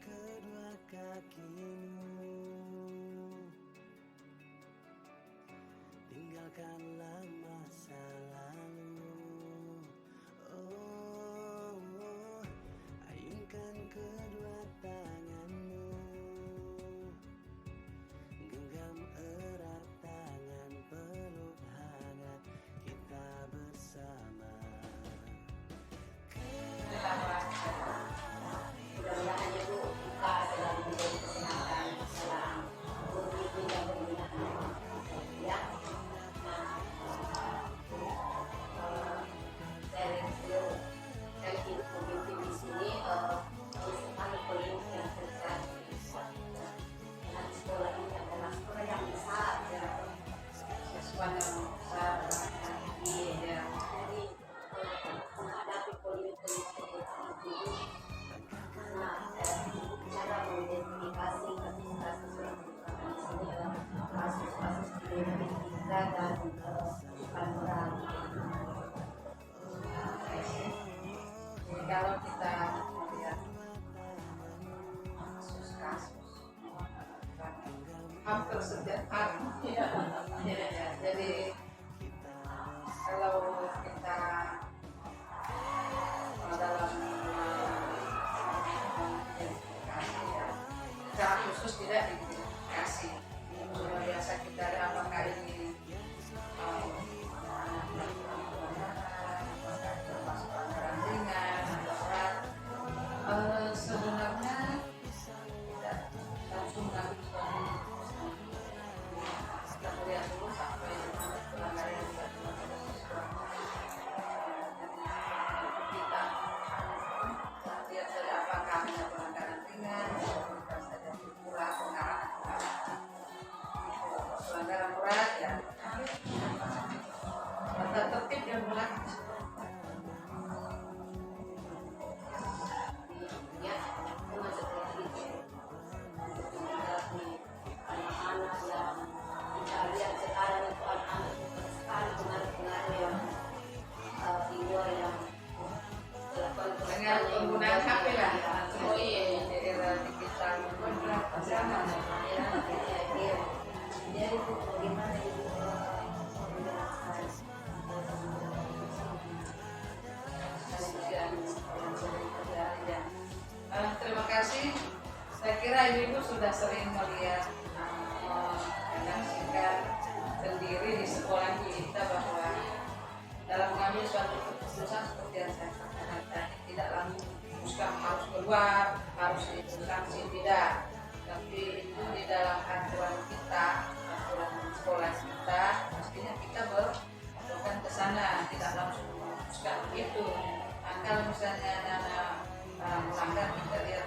kedua kakimu, tinggalkanlah masa lalu. Oh, ayunkan kedua tanganmu, genggam erat tangan, peluk hangat kita bersama. Mudah-mudahan Ibu kita selalu diberi kesehatan, salam begitu dan berguna ya. Saya ingin memimpin di sini sekali polemik yang terjadi dengan sekolah ini adalah sekolah yang besar ya, sesuatu yang besar ya. Jadi menghadapi polemik-polemik seperti ini cara mengidentifikasi kasus-kasus yang ditemukan di sini adalah kasus-kasus kriminalitas dan bukan moral. Jadi kalau kita melihat kasus-kasus hampir setiap hari, jadi kalau kita dalam secara khusus tidak dikasih luar biasa kita ada apakah ini termasuk pelanggaran ringan atau berat, sebenarnya tidak langsung melakukan kita melihat dulu sampai pelanggaran yang kita lihat dari apakah ada pelanggaran ringan pelanggaran berat ya, tata tertib yang berlaku ya, cuma seperti itu anak-anak yang kita lihat sekarang itu anak-anak sekali pengaruh-pengaruh yang di luar yang dengan penggunaan HP lah. Oh iya, jadi digital bersama ya, jadi itu bagaimana itu terima kasih. Saya kira ibu sudah sering melihat menyaksikan sendiri di sekolah kita bahwa dalam mengambil suatu keputusan seperti yang saya katakan tadi, tidak langsung memutuskan harus keluar, harus sanksi, tidak, tapi itu di dalam aturan kita, aturan sekolah kita, mestinya kita berlakukan ke sana, tidak langsung memutuskan begitu. Nah, kalau misalnya anak melanggar, kita lihat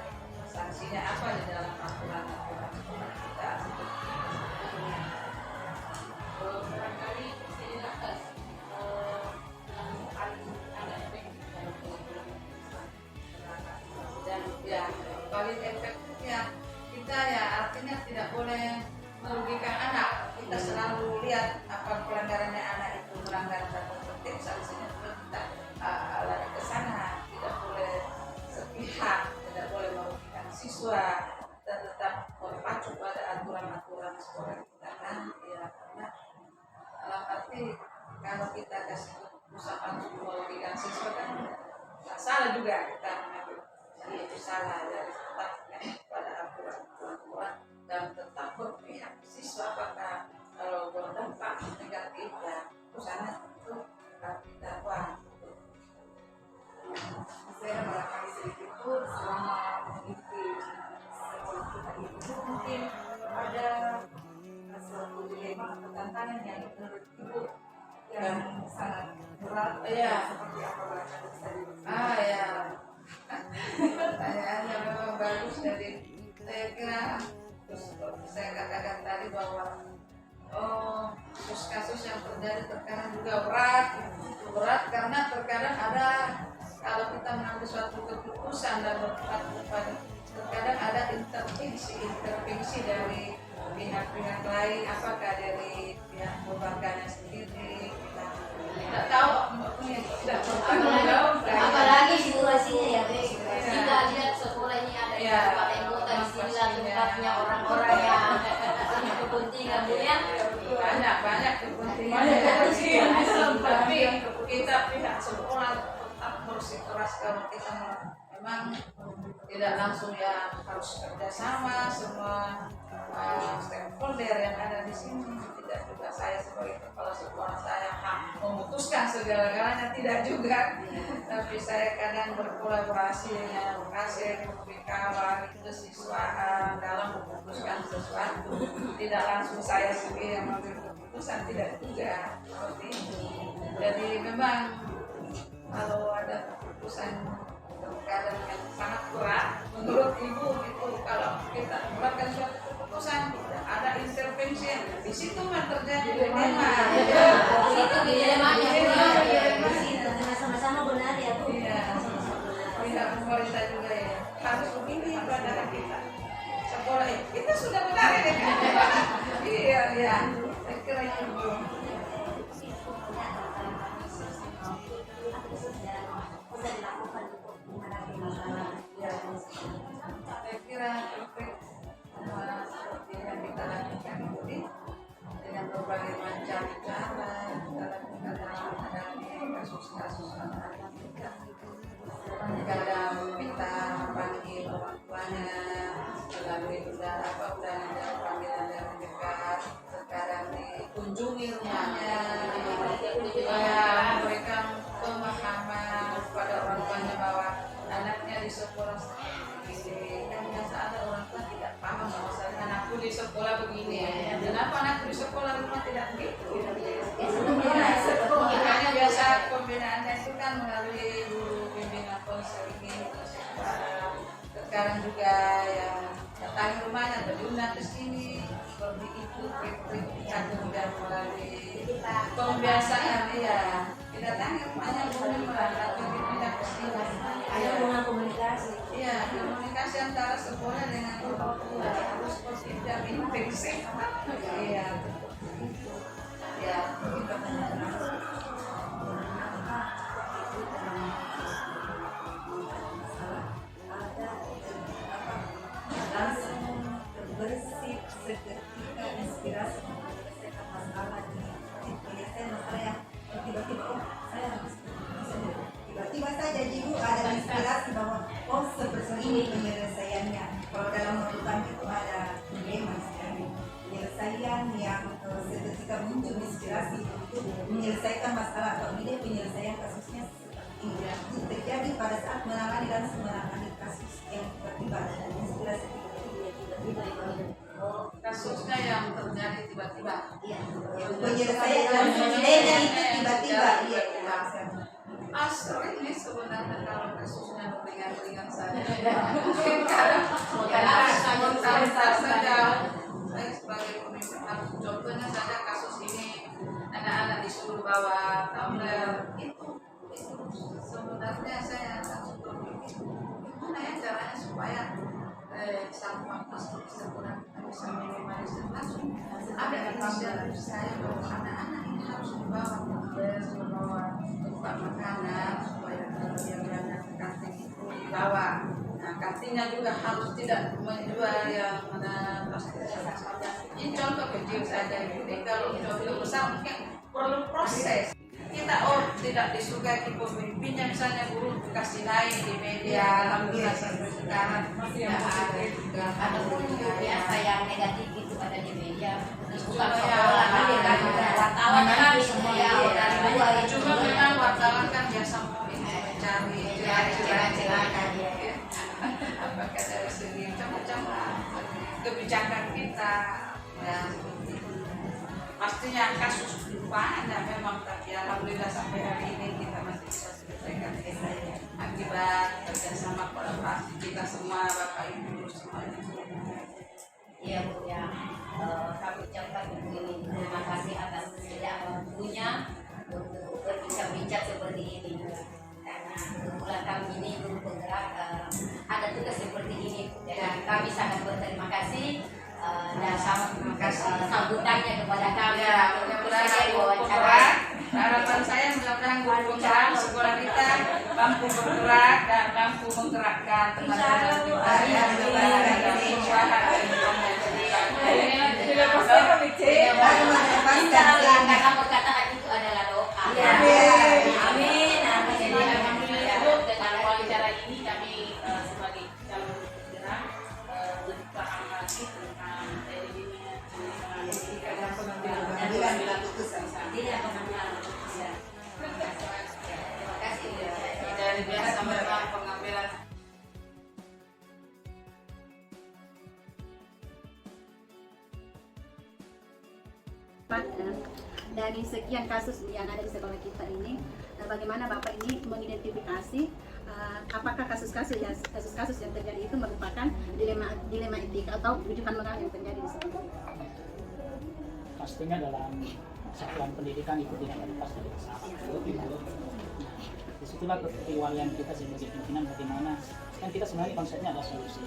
sanksinya apa di dalam aturan sekolah kita. Barangkali silakan. Dan ya paling efektifnya kita ya artinya tidak boleh merugikan anak. Kita selalu lihat apa pelanggarannya anak itu melanggar tata tertib, sanksinya juga kita lari ke sana. Tidak boleh sepihak, tidak boleh merugikan siswa. Kita tetap berpacu pada aturan-aturan sekolah kita kan ya, karena dalam arti kalau kita kasih usaha untuk merugikan siswa kan nggak salah juga kita mengambil. Jadi itu salah, dari tetap pada aturan dan tetap berpihak siswa. Apakah kalau berdampak negatif ya usaha itu kita buat. Saya barangkali sedikit itu selama mengikuti sekolah kita itu mungkin ada suatu dilema atau tantangan yang menurut ibu yang sangat berat ya, seperti apa barangkali bisa dibuat. Ya. Pertanyaannya memang bagus. Dari saya kira terus saya katakan tadi bahwa kasus-kasus yang terjadi terkadang juga berat karena terkadang ada, kalau kita mengambil suatu keputusan dan berpihak, terkadang ada intervensi dari pihak-pihak lain, apakah dari pihak keluarganya sendiri, kita tidak tahu, tidak bertanggung jawab. Apalagi situasinya ya, jika lihat sekolah ini ada yang memang tidak langsung ya harus kerjasama semua stakeholder yang ada di sini. Tidak juga saya sebagai kepala sekolah saya memutuskan segala-galanya, tidak juga. Tapi saya kadang berkolaborasi dengan kasir, kawan, kesiswaan dalam memutuskan sesuatu. Tidak langsung saya sendiri yang mengambil keputusan, tidak juga seperti itu. Jadi memang kalau ada keputusan kadang yang sangat berat menurut ibu itu, kalau kita buatkan suatu keputusan tidak ada intervensi, di situ kan terjadi dilema. Itu dilemanya sama-sama benar ya Bu. Iya, pihak pemerintah juga ya harus begini pada kita sekolah kita sudah benar ya. Iya, saya kira itu. Saya kira seperti yang kita lakukan ini dengan berbagai macam cara kita lakukan dalam menghadapi kasus-kasus anak-anak kita. Kadang kita panggil orang tuanya melalui undangan panggilan dari dekat, sekarang dikunjungi rumahnya, memberikan pemahaman kepada orang tuanya bahwa anaknya di sekolah begini. Kan biasa ada orang tua tidak paham bahwa anakku di sekolah begini. Kenapa anakku di sekolah rumah tidak begitu? Makanya biasa pembinaannya itu kan melalui guru bimbingan konseling. Sekarang juga yang datang rumahnya berdiundang ke sini seperti itu, kemudian melalui pembiasaan dia. Kita tanya rumahnya boleh merangkak bimbingan ke sini. Ada hubungan komunikasi. Iya, komunikasi antara sekolah dengan orang tua harus positif dan intensif. Iya. Ya, kita langsung terbersih seketika inspirasi menyelesaikan masalah menyelesaikan masalah yang tiba-tiba saya harus tiba-tiba saja ibu ada inspirasi bahwa seperti ini penyelesaiannya. Kalau dalam melakukan itu ada dilema sekali, penyelesaian yang seketika muncul inspirasi untuk menyelesaikan masalah atau ide penyelesaian kasusnya ini terjadi pada saat menangani kasus yang tiba-tiba ada inspirasi tiba-tiba. kasusnya yang terjadi tiba-tiba. Iya. Penyelesaian langsung idenya itu tiba-tiba. Iya. Sering nih sebenarnya kalau kasusnya ringan-ringan saja. Sebentar saja. Saya sebagai pemimpin harus contohnya saja kasus ini anak-anak disuruh bawa tablet itu sebenarnya saya langsung berpikir gimana ya caranya supaya sampah plastik sekurang bisa minimalisir. Langsung ada inisiatif saya bahwa anak-anak ini harus dibawa tempat makanan supaya yang banyak kantin itu dibawa. Nah, kantinnya juga harus tidak menjual yang mana plastik saja. Ini contoh kecil saja. Jadi kalau contoh besar mungkin perlu proses. Kita tidak disukai pemimpinnya, misalnya guru kasih naik di media, alhamdulillah sampai sekarang masih ada juga. Ada guru biasa yang negatif itu ada di media. Bukan sekolah, wartawan kan semua dari luar. Cuma memang wartawan kan biasa mencari celah-celah apakah dari segi macam-macam kebijakan kita dan pastinya kasus lupa ada memang, tapi alhamdulillah sampai hari ini kita masih bisa selesaikan selesai akibat kerjasama kolaborasi kita semua, Bapak Ibu semuanya. Iya Bu ya, kami ucapkan begini, terima kasih atas waktunya untuk berbincang-bincang seperti ini. Karena kebetulan kami ini guru penggerak ada tugas seperti ini, dan kami sangat berterima kasih dan terima kasih sambutannya kepada kami. Mudah-mudahan wawancara. Harapan saya mudah-mudahan guru penggerak sekolah kita mampu bergerak dan mampu menggerakkan teman-teman kita yang dalam usaha karena perkataan itu adalah doa. Amin. Amin. Jadi alhamdulillah Bu, dengan wawancara ini kami Pak, dari sekian kasus yang ada di sekolah kita ini, bagaimana Bapak ini mengidentifikasi apakah kasus-kasus yang terjadi itu merupakan dilema etika atau rujukan moral yang terjadi di sekolah kita? Pastinya dalam satuan pendidikan itu tidak lepas dari masalah. Disitulah kewalian kita sebagai pimpinan bagaimana, kan kita sebenarnya konsepnya ada solusi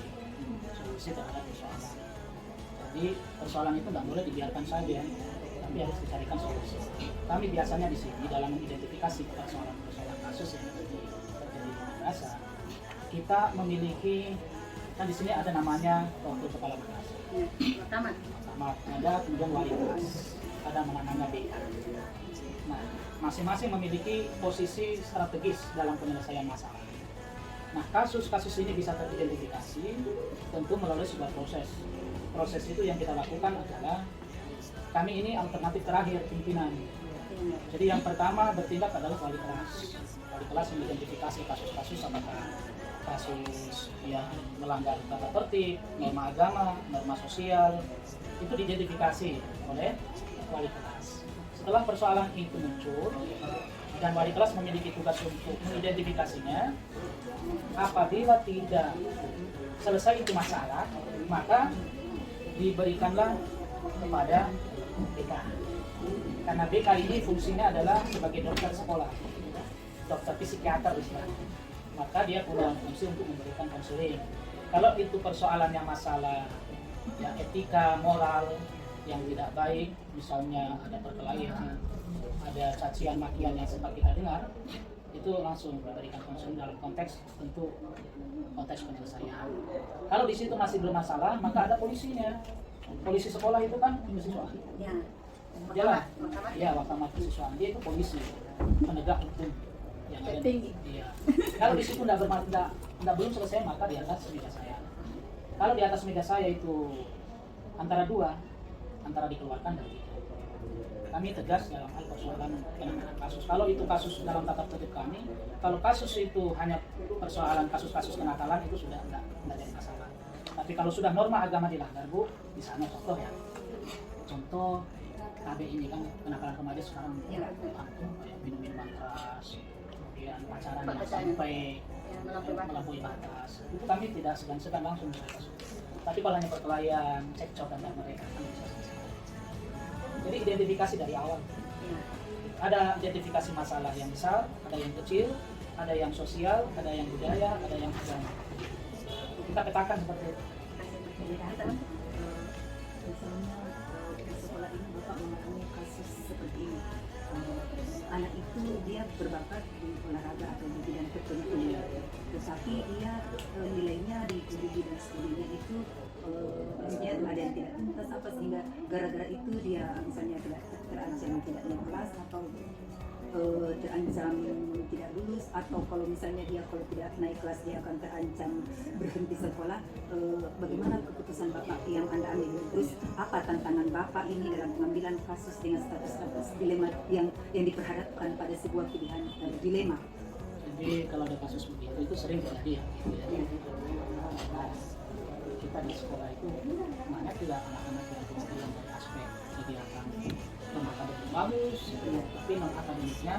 terhadap persoalan. Jadi persoalan itu nggak boleh dibiarkan saja, tapi harus dicarikan solusi. Kami biasanya di sini dalam mengidentifikasi persoalan kasus yang terjadi di madrasah, kita memiliki, kan di sini ada namanya wakil kepala madrasah. Pertama, ada kemudian wali kelas, ada namanya BK. Nah, masing-masing memiliki posisi strategis dalam penyelesaian masalah. Nah, kasus-kasus ini bisa teridentifikasi tentu melalui sebuah proses. Proses itu yang kita lakukan adalah kami ini alternatif terakhir pimpinan. Jadi yang pertama bertindak adalah wali kelas. Wali kelas mengidentifikasi kasus-kasus apakah kasus yang melanggar tata tertib, norma agama, norma sosial, itu diidentifikasi oleh wali kelas. Setelah persoalan itu muncul dan wali kelas memiliki tugas untuk mengidentifikasinya, apabila tidak selesai itu masalah, maka diberikanlah kepada BK. Karena BK ini fungsinya adalah sebagai dokter sekolah, dokter psikiater istilahnya. Maka dia punya fungsi untuk memberikan konseling. Kalau itu persoalannya masalah ya, etika, moral yang tidak baik, misalnya ada perkelahian, ada cacian makian yang sempat kita dengar, itu langsung diberikan konseling dalam konteks tentu konteks penyelesaian. Kalau di situ masih belum masalah, maka ada polisinya. Polisi sekolah itu kan mahasiswa. Ya, Mahkamah Mahasiswa. Dia itu polisi, penegak hukum yang ada tinggi. Iya. Kalau di situ belum selesai, maka di atas meja saya. Kalau di atas meja saya itu antara dikeluarkan dari itu. Kami tegas dalam hal persoalan penanganan kasus. Kalau itu kasus dalam tata tertib kami, kalau kasus itu hanya persoalan kasus-kasus kenakalan itu sudah tidak jadi masalah. Tapi kalau sudah norma agama dilanggar, Bu, di sana contoh ya. Contoh KB ini kan kenakalan remaja sekarang minum-minuman keras, kemudian pacaran yang sampai melampaui batas. Itu kami tidak segan-segan langsung mereka. Tapi kalau hanya perkelahian, cekcok dan mereka kan bisa selesai. Jadi identifikasi dari awal. Ada identifikasi masalah yang besar, ada yang kecil, ada yang sosial, ada yang budaya, ada yang agama. Kita petakan seperti itu. Misalnya di sekolah ini Bapak mengalami kasus seperti ini. Anak itu dia berbakat di olahraga atau di bidang tertentu, tetapi dia nilainya di bidang studinya itu dia ada yang tidak tuntas apa, sehingga gara-gara itu dia misalnya tidak terancam tidak naik kelas atau terancam tidak lulus, atau kalau misalnya dia kalau tidak naik kelas dia akan terancam berhenti sekolah. Bagaimana keputusan Bapak yang Anda ambil? Terus apa tantangan Bapak ini dalam pengambilan kasus dengan status dilema yang diperhadapkan pada sebuah pilihan dilema? Jadi kalau ada kasus begitu itu sering terjadi ya. Kita di sekolah itu banyak juga anak-anak yang kemudian dari aspek kegiatan non-akademik bagus, tapi non-akademiknya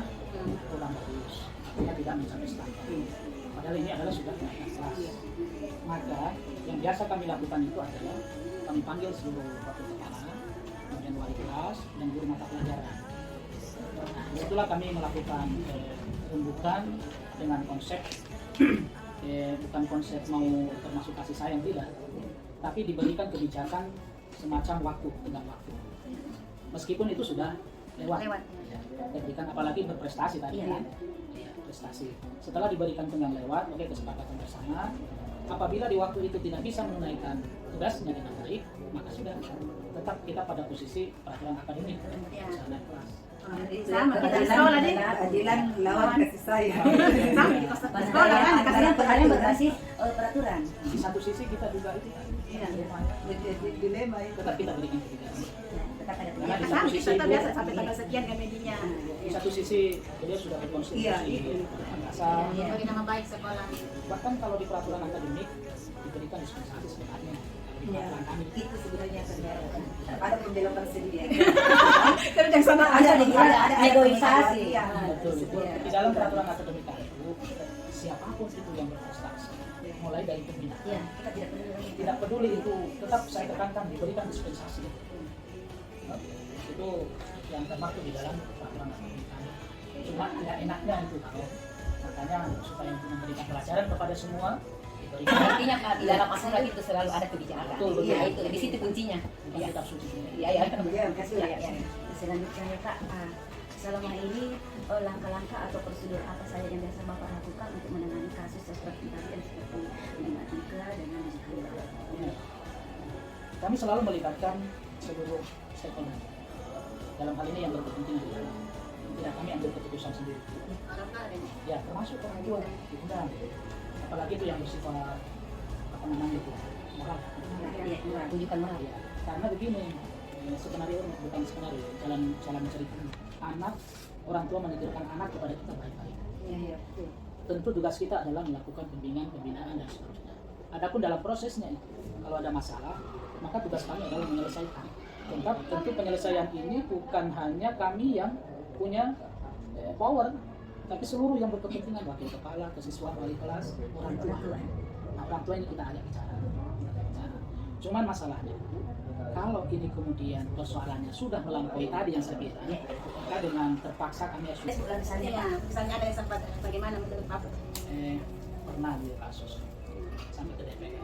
kurang bagus, artinya tidak mencapai standar. Padahal ini adalah sudah kenaikan kelas. Maka yang biasa kami lakukan itu adalah kami panggil seluruh wakil kepala, kemudian wali kelas dan guru mata pelajaran. Nah, setelah kami melakukan rembukan dengan konsep bukan konsep mau termasuk kasih sayang, tidak, tapi diberikan kebijakan semacam waktu dengan waktu. Meskipun itu sudah lewat. Ya, diberikan apalagi berprestasi tadi kan. Ya, prestasi. Setelah diberikan tenggang lewat, oke, kesepakatan bersama. Apabila di waktu itu tidak bisa menunaikan tugasnya dengan baik, maka sudah tetap kita pada posisi peraturan akademik dan bisa naik kelas. Sama kita di sekolah nih. Keadilan lawan kasih sayang. Sama di sekolah kan Karena peraturan berbasis peraturan. Di satu sisi kita juga itu Dilema itu. tetap kita berikan kebijakan. Tetap ada Karena di sama satu kita sisi tuh biasa sampai tanggal sekian kan medinya. di satu sisi beliau sudah berkonstitusi asal Bagi nama baik sekolah. bahkan kalau di peraturan akademik diberikan dispensasi sebenarnya di peraturan kami. Itu sebenarnya terjadi. Ada pembelokan sedikit. Terus yang sana ada negosiasi. Iya. Betul, betul. Di dalam peraturan akademika itu siapapun itu yang berprestasi, mulai dari pembina, Iya. Kita tidak peduli. tidak peduli itu, tetap saya tekankan diberikan dispensasi. Itu yang termaktub di dalam peraturan akademika. Cuma tidak enaknya itu kalau makanya supaya untuk memberikan pelajaran kepada semua diberikan. Artinya Pak, di dalam aturan itu selalu ada kebijakan. Betul, betul. Iya, itu di situ kuncinya. Bukan kitab suci. Iya, iya. Iya, kasih Iya, ya. iya. Selanjutnya ya Kak, selama ini langkah-langkah atau prosedur apa saja yang biasa Bapak lakukan untuk menangani kasus seperti tadi dan seperti Matematika dengan Jika? Ya. Kami selalu melibatkan seluruh stakeholder. Dalam hal ini yang berkepentingan. Tidak kami ambil keputusan sendiri. Ya, termasuk orang tua diundang. Apalagi itu yang bersifat apa namanya itu moral. Iya, tunjukkan moral. Ya, karena begini, skenario bukan skenario, jalan menceritakan. Anak, orang tua menitipkan anak kepada kita baik-baik. Iya. Tentu tugas kita adalah melakukan pembinaan dan seterusnya. Adapun dalam prosesnya itu, kalau ada masalah, maka tugas kami adalah menyelesaikan. Tentu penyelesaian ini bukan hanya kami yang punya power, tapi seluruh yang berkepentingan, wakil kepala, kesiswaan, wali kelas, orang tua. Nah, orang tua ini kita ajak bicara. Nah, cuman masalahnya, kalau ini kemudian persoalannya sudah melampaui tadi yang saya bilang, maka dengan terpaksa kami harus Misalnya ada yang sempat bagaimana menurut Bapak? pernah di kasus sampai ke DPR.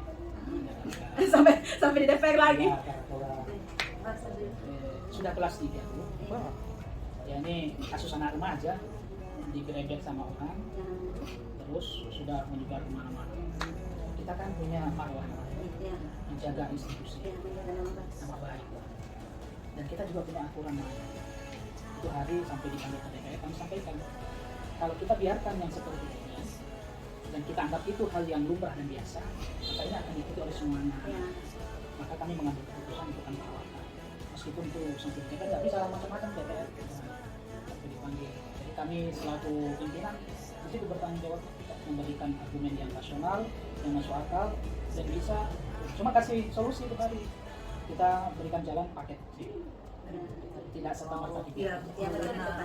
sampai di DPR lagi. Ya, sudah kelas 3 tuh. Ya ini kasus anak remaja digerebek sama orang, terus sudah menyebar kemana-mana. Kita kan punya marwah, menjaga institusi nama baik, dan kita juga punya aturan lain. Itu hari sampai dipanggil ke DPR kami sampaikan, kalau kita biarkan yang seperti ini dan kita anggap itu hal yang lumrah dan biasa, maka ini akan diikuti oleh semuanya. Maka kami mengambil keputusan untuk kami kawalkan, meskipun itu sampai DPR nggak bisa macam-macam DPR sampai dipanggil. Jadi kami selaku pimpinan mesti bertanggung jawab memberikan argumen yang rasional, yang masuk akal, dan bisa cuma kasih solusi itu tadi. Kita berikan jalan paket, tidak serta-merta. Iya,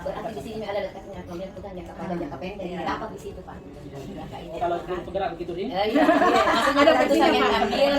Berarti di sini ada letaknya pembentukan jangka panjang, jangka pendek. Dapat di situ Pak. Kalau bergerak begitu dia. Iya, maksudnya ada keputusan yang ambil.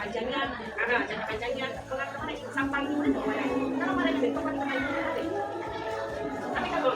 jangka panjangnya pengalaman sampah ini kalau malah dibentuk tapi kalau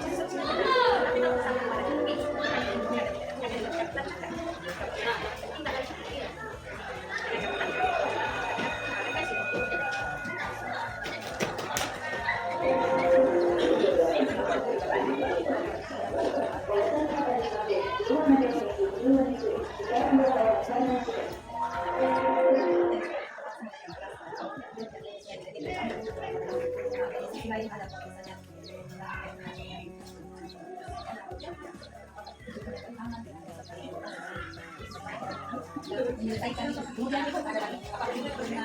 tapi kalau kemudian itu ada lagi apakah itu pernah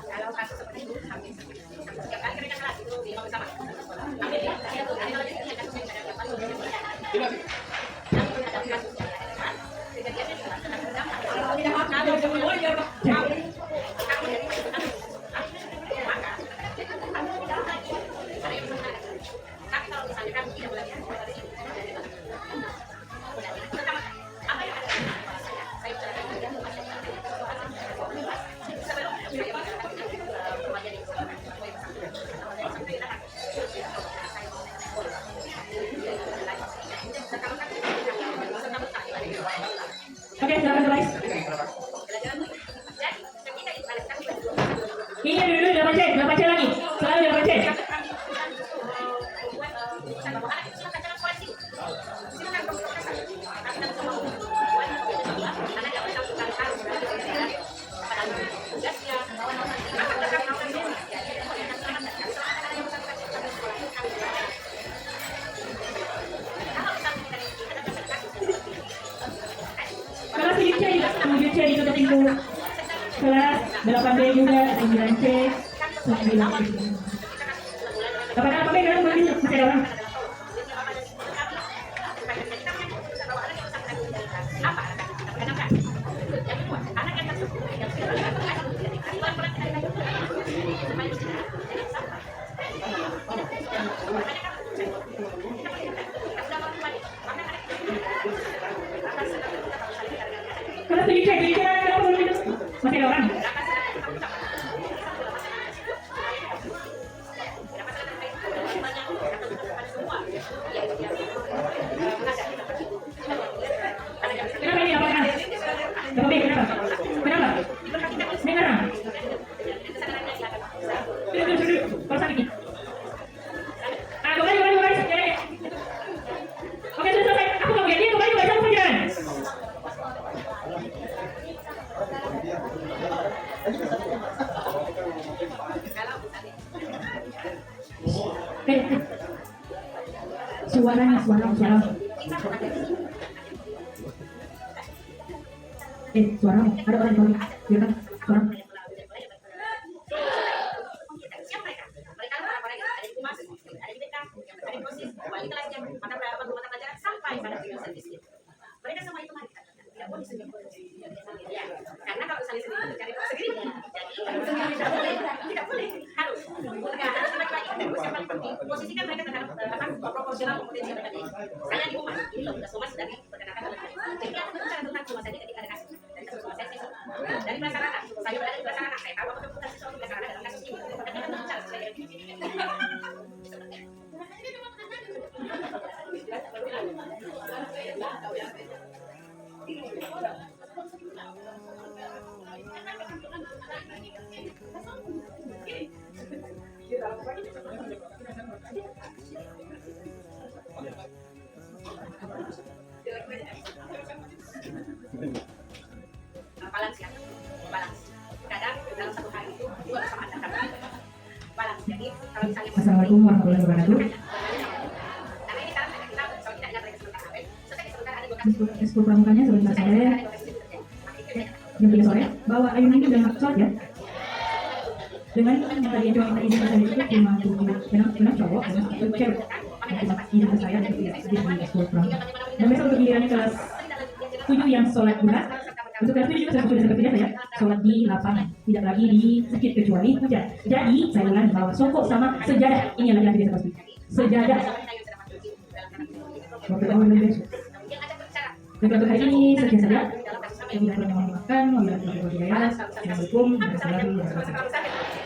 kalau kasus seperti itu hampir setiap kali mereka kelas itu di sama hampir ya ada lagi kasus yang ada Oke, silakan guys. Ini dulu 8 C lagi. Selalu 8 C. Kelas 7C ditutup pintu. Kelas 8B juga 9C 9. Apakah 8B kan masih ada orang? Kelas 7C masih ada orang? Kenapa ini apakah? Kenapa? Kenapa? Sekarang? Duduk. Pasang ini. Kembali. Oke, sudah selesai. Aku mau ganti, kembali sama pelajaran. Suaranya. Suara. Suara. Ada orang yang biarkan suara. Mereka semua itu tidak boleh sendiri. Ya, karena kalau misalnya sendiri mencari sendiri, tidak boleh harus paling penting posisikan mereka terhadap proporsional kompetensi mereka. Saya di rumah, ini loh sudah dari perkenalkan jadi aku bicara tentang cuma saja ketika ada kasus dari kasus saya dari masyarakat. Saya berada di masyarakat, saya tahu apa kebutuhan sesuatu masyarakat dalam kasus ini. Tapi kita bicara sebagai balance. Kadang dalam satu hari itu dua sama ada balance. Jadi kalau misalnya Assalamualaikum warahmatullahi wabarakatuh. karena ini sekarang kita kalau tidak ada sebentar ada dua kasus. Ekskul pramukanya sebentar sore. Jam 3 sore. Bawa ayunan ini udah sholat ya? Dengan yang tadi cuma minta izin ke saya itu cuma memang cowok, memang itu cewek. Cuma izin ke saya untuk dia di sekolah pulang. Dan besok untuk gilirannya kelas 7 yang sholat duha. Untuk kelas 7 juga saya sudah seperti biasa ya, sholat di lapangan, tidak lagi di masjid kecuali hujan. Jadi saya ulangi bahwa songkok sama sejadah ini yang lagi biasa pasti. Sejadah. Waktu awal dan besok. Dan untuk hari ini sekian saja. Saya tidak perlu mengucapkan, wabillahi taufiq wal hidayah. Assalamualaikum warahmatullahi wabarakatuh.